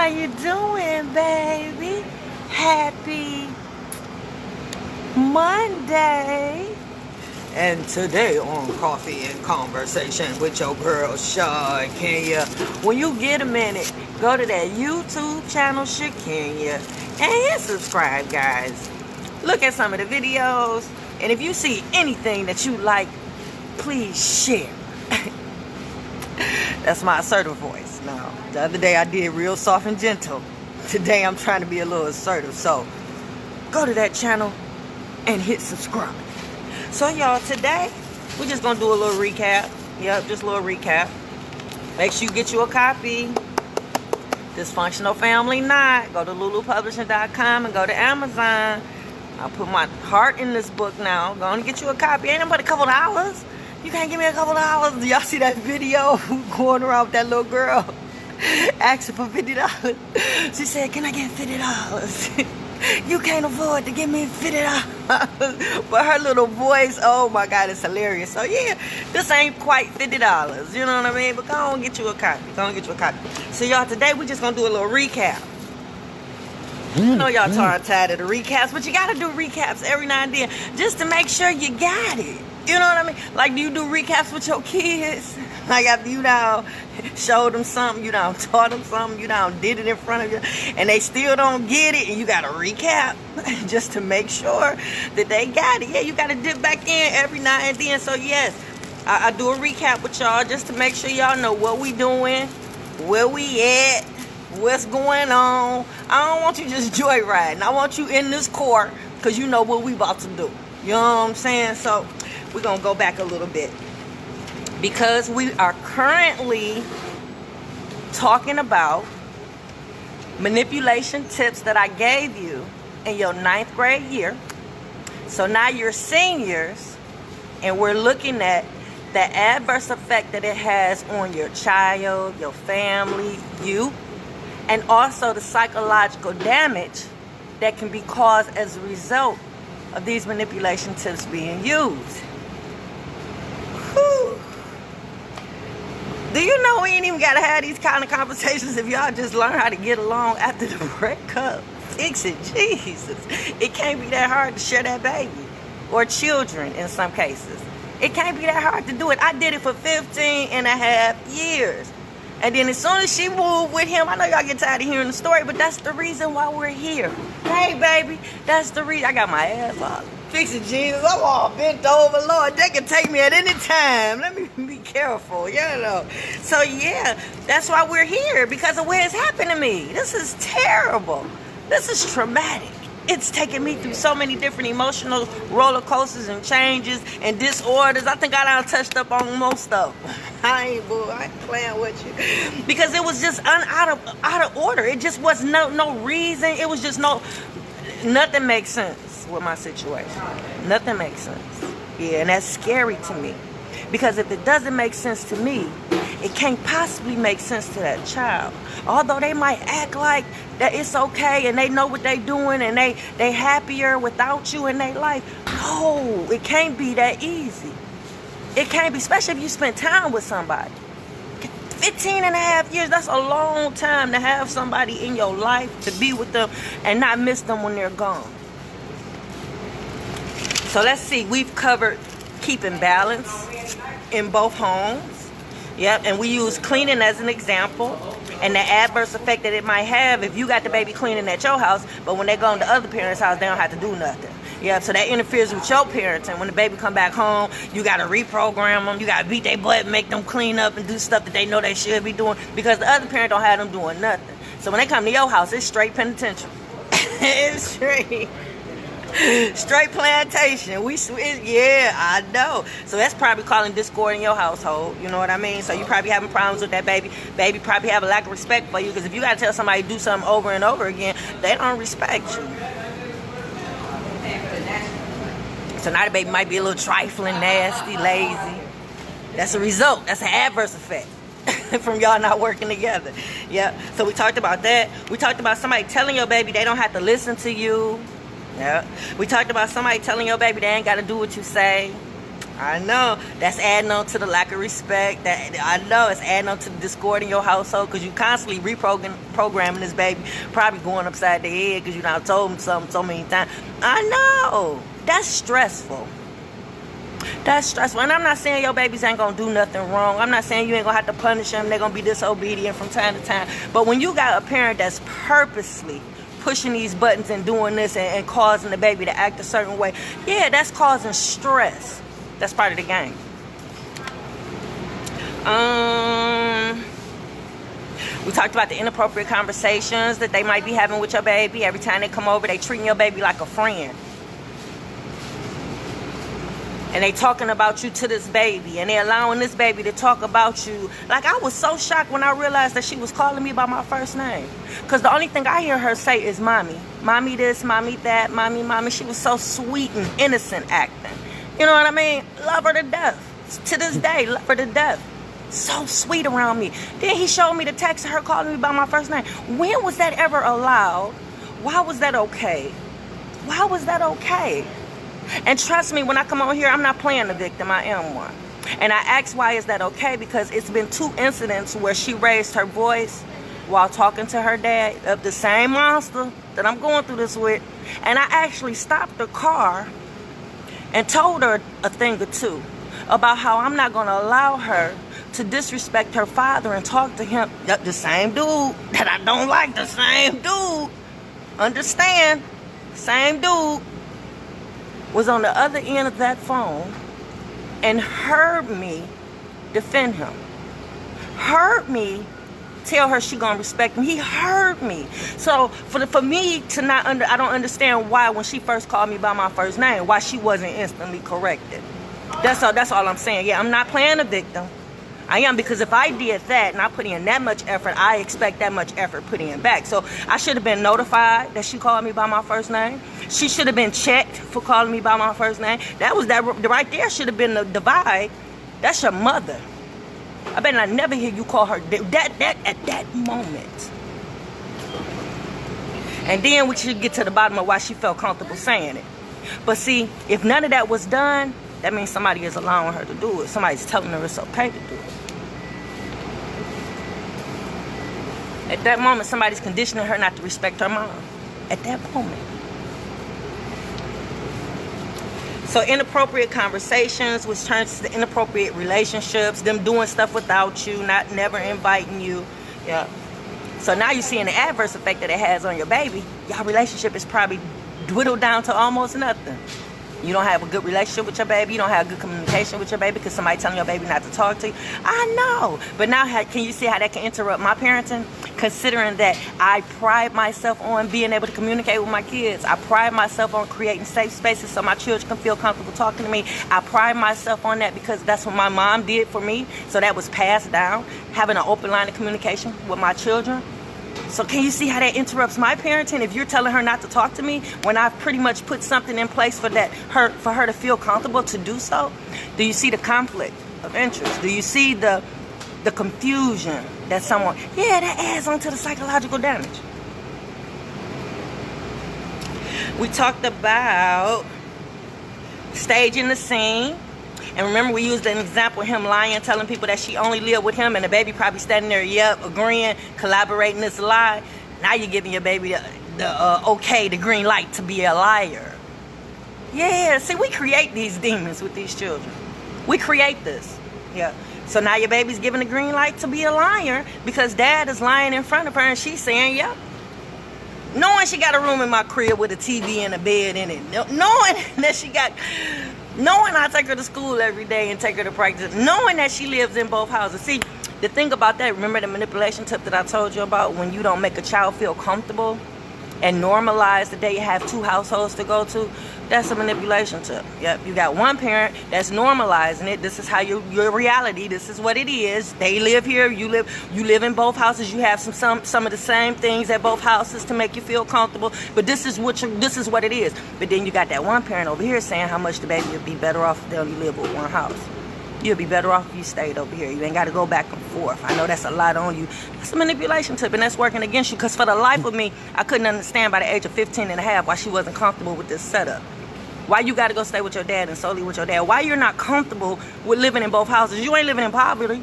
How you doing, baby? Happy Monday. And today on Coffee and Conversation with your girl, Shakenya. When you get a minute, go to that YouTube channel, Shakenya, and hit subscribe, guys. Look at some of the videos, and if you see anything that you like, please share. That's my assertive voice. Now, the other day I did real soft and gentle. Today I'm trying to be a little assertive. So, go to that channel and hit subscribe. So, y'all, today we're just going to do a little recap. Yep, just a little recap. Make sure you get you a copy. Dysfunctional Family Knot. Go to lulupublishing.com and go to Amazon. I'll put my heart in this book now. Go and get you a copy. Ain't but a couple dollars. You can't give me a couple dollars. Y'all see that video going around with that little girl asking for $50? She said, can I get $50? You can't afford to give me $50. But her little voice, oh my God, it's hilarious. So yeah, this ain't quite $50. You know what I mean? But go on and get you a copy. Go on and get you a copy. So y'all, today we just going to do a little recap. I know y'all tired of the recaps, but you got to do recaps every now and then just to make sure you got it. You know what I mean? Like, do you do recaps with your kids? Like, after you done showed them something, you done taught them something, you done did it in front of you, and they still don't get it, and you got to recap just to make sure that they got it. Yeah, you got to dip back in every now and then. So, yes, I do a recap with y'all just to make sure y'all know what we doing, where we at, what's going on. I don't want you just joyriding. I want you in this court because you know what we about to do. You know what I'm saying? So, we're going to go back a little bit because we are currently talking about manipulation tips that I gave you in your 9th grade year. So now you're seniors, and we're looking at the adverse effect that it has on your child, your family, you, and also the psychological damage that can be caused as a result of these manipulation tips being used. Whew. Do you know we ain't even got to have these kind of conversations if y'all just learn how to get along after the breakup? Fix it, Jesus. It can't be that hard to share that baby. Or children in some cases. It can't be that hard to do it. I did it for 15 and a half years. And then as soon as she moved with him, I know y'all get tired of hearing the story, but that's the reason why we're here. Hey, baby, that's the reason. I got my ass off. Fix it, Jesus. I'm all bent over, Lord. They can take me at any time. Let me be careful, you know. So, yeah, that's why we're here, because of what has happened to me. This is terrible. This is traumatic. It's taken me through so many different emotional roller coasters and changes and disorders. I think I done touched up on most of them. I ain't playing with you. Because it was just out of order. It just was no reason. It was just nothing makes sense with my situation. Nothing makes sense. Yeah, and that's scary to me. Because if it doesn't make sense to me, it can't possibly make sense to that child. Although they might act like that it's okay and they know what they're doing and they happier without you in their life. No, it can't be that easy. It can't be, especially if you spend time with somebody. 15 and a half years, that's a long time to have somebody in your life, to be with them and not miss them when they're gone. So let's see, we've covered keeping balance in both homes. Yep, and we use cleaning as an example and the adverse effect that it might have if you got the baby cleaning at your house, but when they go into other parents' house, they don't have to do nothing. Yeah, so that interferes with your parenting. When the baby come back home, you got to reprogram them. You got to beat their butt, make them clean up and do stuff that they know they should be doing because the other parent don't have them doing nothing. So when they come to your house, it's straight penitentiary. It's straight plantation. Yeah, I know. So that's probably causing discord in your household. You know what I mean? So you probably having problems with that baby. Baby probably have a lack of respect for you because if you got to tell somebody to do something over and over again, they don't respect you. So now the baby might be a little trifling, nasty, lazy. That's a result. That's an adverse effect from y'all not working together. Yeah. So we talked about that. We talked about somebody telling your baby they don't have to listen to you. Yeah. We talked about somebody telling your baby they ain't got to do what you say. I know. That's adding on to the lack of respect. That I know it's adding on to the discord in your household because you constantly reprogramming this baby, probably going upside the head because you done told him something so many times. I know. That's stressful. That's stressful. And I'm not saying your babies ain't gonna do nothing wrong. I'm not saying you ain't gonna have to punish them. They're gonna be disobedient from time to time. But when you got a parent that's purposely pushing these buttons and doing this and causing the baby to act a certain way, yeah, that's causing stress. That's part of the game. We talked about the inappropriate conversations that they might be having with your baby. Every time they come over, they treating your baby like a friend. And they talking about you to this baby. And they allowing this baby to talk about you. Like, I was so shocked when I realized that she was calling me by my first name. Because the only thing I hear her say is mommy. Mommy this, mommy that, mommy, mommy. She was so sweet and innocent acting. You know what I mean? Love her to death. To this day, love her to death. So sweet around me. Then he showed me the text of her calling me by my first name. When was that ever allowed? Why was that okay? Why was that okay? And trust me, when I come on here, I'm not playing the victim. I am one. And I asked why is that okay? Because it's been 2 incidents where she raised her voice while talking to her dad of the same monster that I'm going through this with. And I actually stopped the car and told her a thing or two about how I'm not going to allow her to disrespect her father and talk to him, the same dude that I don't like, the same dude. Understand? Same dude was on the other end of that phone and heard me defend him. Heard me tell her she gonna respect him. He heard me. So for me to not I don't understand why when she first called me by my first name, why she wasn't instantly corrected. That's all I'm saying. Yeah, I'm not playing a victim. I am, because if I did that and I put in that much effort, I expect that much effort put in back. So I should have been notified that she called me by my first name. She should have been checked for calling me by my first name. That right there should have been the divide. That's your mother. I bet I never hear you call her that at that moment. And then we should get to the bottom of why she felt comfortable saying it. But see, if none of that was done, that means somebody is allowing her to do it. Somebody's telling her it's okay to do it. At that moment, somebody's conditioning her not to respect her mom. At that moment. So inappropriate conversations, which turns to inappropriate relationships, them doing stuff without you, never inviting you. Yeah. So now you're seeing the adverse effect that it has on your baby. Your relationship is probably dwindled down to almost nothing. You don't have a good relationship with your baby. You don't have good communication with your baby because somebody telling your baby not to talk to you. I know. But now, can you see how that can interrupt my parenting? Considering that I pride myself on being able to communicate with my kids. I pride myself on creating safe spaces so my children can feel comfortable talking to me. I pride myself on that because that's what my mom did for me. So that was passed down. Having an open line of communication with my children. So can you see how that interrupts my parenting if you're telling her not to talk to me when I've pretty much put something in place for her to feel comfortable to do so? Do you see the conflict of interest? Do you see the confusion that someone... Yeah, that adds on to the psychological damage. We talked about staging the scene. And remember, we used an example of him lying, telling people that she only lived with him, and the baby probably standing there, yep, agreeing, collaborating this lie. Now you're giving your baby the green light to be a liar. Yeah, see, we create these demons with these children. We create this. Yeah. So now your baby's giving the green light to be a liar because dad is lying in front of her and she's saying, yep. Knowing she got a room in my crib with a TV and a bed in it. Knowing that she got... Knowing I take her to school every day and take her to practice. Knowing that she lives in both houses. See, the thing about that, remember the manipulation tip that I told you about when you don't make a child feel comfortable and normalize the day you have 2 households to go to? That's a manipulation tip. Yep, you got one parent that's normalizing it. This is how your reality, this is what it is. They live here, you live in both houses. You have some of the same things at both houses to make you feel comfortable. But this is what it is. But then you got that one parent over here saying how much the baby would be better off if they only live with one house. You'll be better off if you stayed over here. You ain't got to go back and forth. I know that's a lot on you. That's a manipulation tip, and that's working against you. Because for the life of me, I couldn't understand by the age of 15 and a half why she wasn't comfortable with this setup. Why you got to go stay with your dad and solely with your dad? Why you're not comfortable with living in both houses? You ain't living in poverty.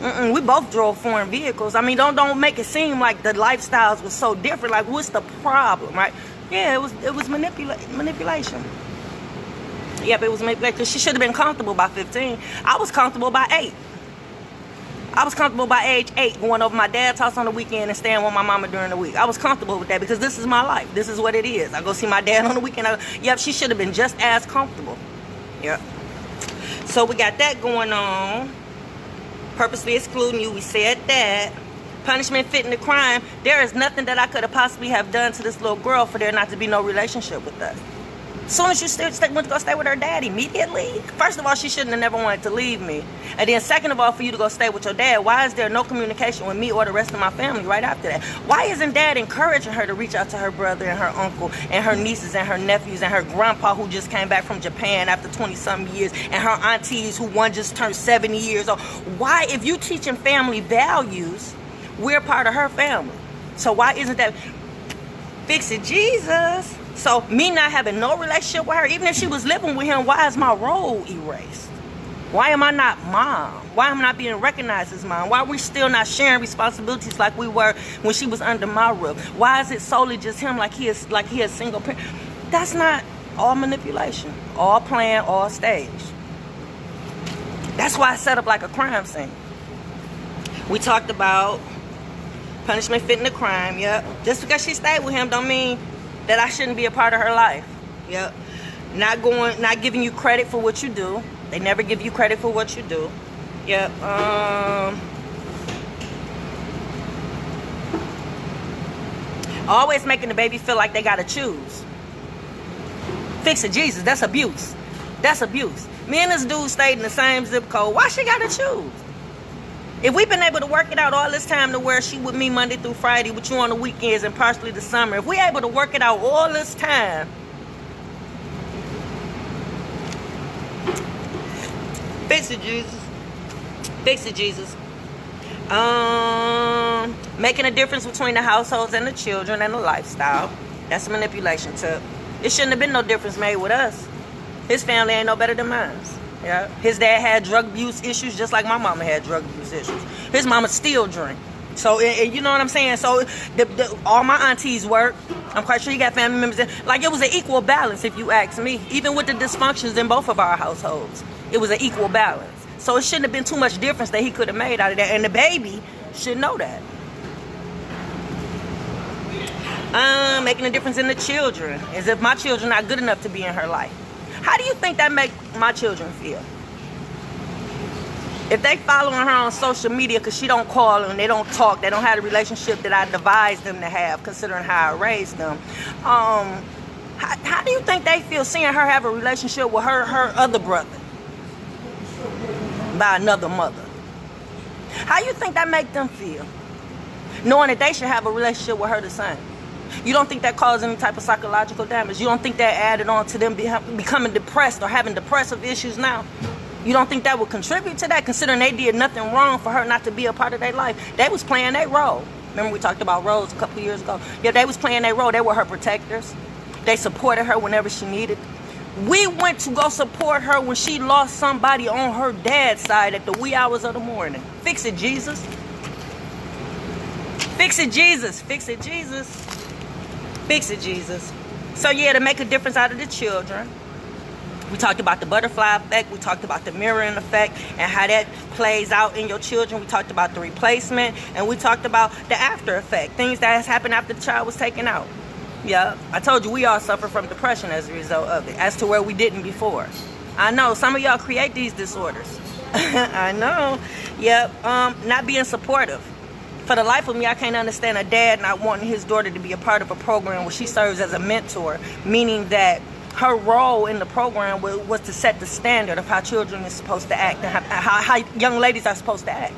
We both drove foreign vehicles. I mean, don't make it seem like the lifestyles was so different. Like, what's the problem, right? Yeah, it was manipulation. Yep, it was manipulation. Because she should have been comfortable by 15. I was comfortable by 8. I was comfortable by age 8 going over my dad's house on the weekend and staying with my mama during the week. I was comfortable with that because this is my life. This is what it is. I go see my dad on the weekend. Yep, she should have been just as comfortable. Yep. So we got that going on. Purposely excluding you. We said that. Punishment fitting the crime. There is nothing that I could have possibly have done to this little girl for there not to be no relationship with us. As soon as you went to go stay with her dad immediately, first of all, she shouldn't have never wanted to leave me. And then second of all, for you to go stay with your dad, why is there no communication with me or the rest of my family right after that? Why isn't dad encouraging her to reach out to her brother and her uncle and her nieces and her nephews and her grandpa who just came back from Japan after 20-something years and her aunties who one just turned 70 years old? Why, if you teaching family values, we're part of her family. So why isn't that? Fix it, Jesus. So me not having no relationship with her, even if she was living with him, why is my role erased? Why am I not mom? Why am I not being recognized as mom? Why are we still not sharing responsibilities like we were when she was under my roof? Why is it solely just him like he is single parent? That's not all manipulation, all plan, all stage. That's why I set up like a crime scene. We talked about punishment fitting the crime. Yep. Just because she stayed with him don't mean that I shouldn't be a part of her life. Yep. Not giving you credit for what you do. They never give you credit for what you do. Yep. Always making the baby feel like they gotta choose. Fix it, Jesus. That's abuse. That's abuse. Me and this dude stayed in the same zip code. Why she gotta choose? If we've been able to work it out all this time to where she with me Monday through Friday, with you on the weekends and partially the summer, if we able to work it out all this time, fix it, Jesus. Fix it, Jesus. Making a difference between the households and the children and the lifestyle. That's a manipulation tip. It shouldn't have been no difference made with us. His family ain't no better than mine. Yeah, his dad had drug abuse issues just like my mama had drug abuse issues. His mama still drink. So, you know what I'm saying? So, all my aunties work. I'm quite sure he got family members. Like, it was an equal balance, if you ask me. Even with the dysfunctions in both of our households, it was an equal balance. So, it shouldn't have been too much difference that he could have made out of that. And the baby should know that. Making a difference in the children. As if my children not good enough to be in her life. How do you think that make my children feel? If they following her on social media because she don't call and they don't talk, they don't have the relationship that I devised them to have, considering how I raised them. How do you think they feel seeing her have a relationship with her other brother by another mother? How you think that make them feel? Knowing that they should have a relationship with her the same. You don't think that caused any type of psychological damage? You don't think that added on to them becoming depressed or having depressive issues now? You don't think that would contribute to that, considering they did nothing wrong for her not to be a part of their life? They was playing their role. Remember we talked about roles a couple of years ago? Yeah, they was playing their role. They were her protectors. They supported her whenever she needed. We went to go support her when she lost somebody on her dad's side at the wee hours of the morning. Fix it, Jesus. Fix it, Jesus. Fix it, Jesus. Fix it, Jesus. So yeah, to make a difference out of the children. We talked about the butterfly effect. We talked about the mirroring effect and how that plays out in your children. We talked about the replacement. And we talked about the after effect. Things that has happened after the child was taken out. Yeah, I told you we all suffer from depression as a result of it. As to where we didn't before. I know. Some of y'all create these disorders. I know. Yep. Not being supportive. For the life of me, I can't understand a dad not wanting his daughter to be a part of a program where she serves as a mentor, meaning that her role in the program was to set the standard of how children are supposed to act and how young ladies are supposed to act.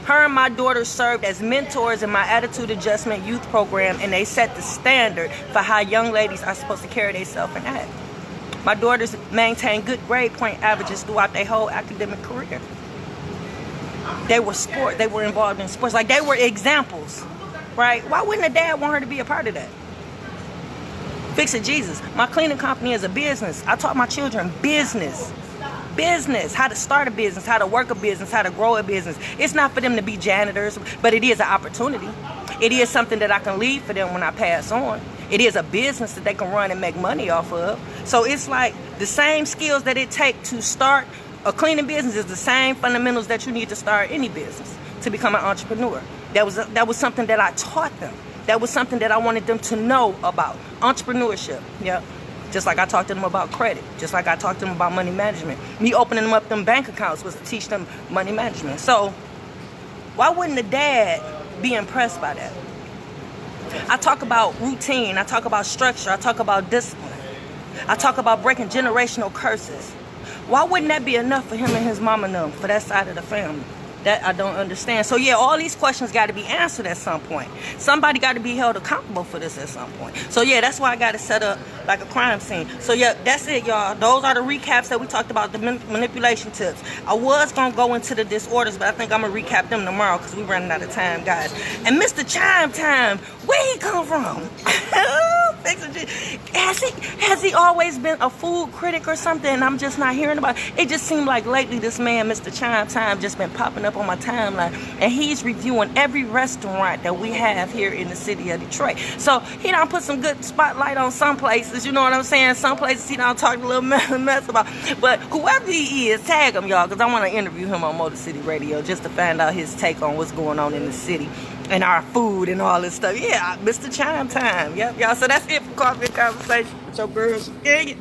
Her and my daughter served as mentors in my Attitude Adjustment Youth Program, and they set the standard for how young ladies are supposed to carry themselves and act. My daughters maintained good grade point averages throughout their whole academic career. They were involved in sports. Like, they were examples, right? Why wouldn't a dad want her to be a part of that? Fix It Jesus. My cleaning company is a business. I taught my children business. Business, how to start a business, how to work a business, how to grow a business. It's not for them to be janitors, but it is an opportunity. It is something that I can leave for them when I pass on. It is a business that they can run and make money off of. So it's like the same skills that it takes to start a cleaning business is the same fundamentals that you need to start any business to become an entrepreneur. That was something that I taught them. That was something that I wanted them to know about. Entrepreneurship. Yep. Just like I talked to them about credit. Just like I talked to them about money management. Me opening them up them bank accounts was to teach them money management. So why wouldn't a dad be impressed by that? I talk about routine. I talk about structure. I talk about discipline. I talk about breaking generational curses. Why wouldn't that be enough for him and his mama and them, for that side of the family? That I don't understand. So yeah, all these questions got to be answered at some point. Somebody got to be held accountable for this at some point. So yeah, that's why I got to set up like a crime scene. So yeah, that's it, y'all. Those are the recaps that we talked about, the manipulation tips. I was going to go into the disorders, but I think I'm going to recap them tomorrow because we're running out of time, guys. And Mr. Chime Time, where he come from? Has he always been a food critic or something and I'm just not hearing about it? It just seemed like lately this man, Mr. Chime Time, just been popping up on my timeline, and he's reviewing every restaurant that we have here in the city of Detroit. So he done put some good spotlight on some places, you know what I'm saying? Some places he done talked a little mess about. But whoever he is, tag him, y'all, because I want to interview him on Motor City Radio just to find out his take on what's going on in the city and our food and all this stuff. Yeah, Mr. Chime Time. Yep, y'all. So that's it for Coffee and Conversation with your girl, Shakenya.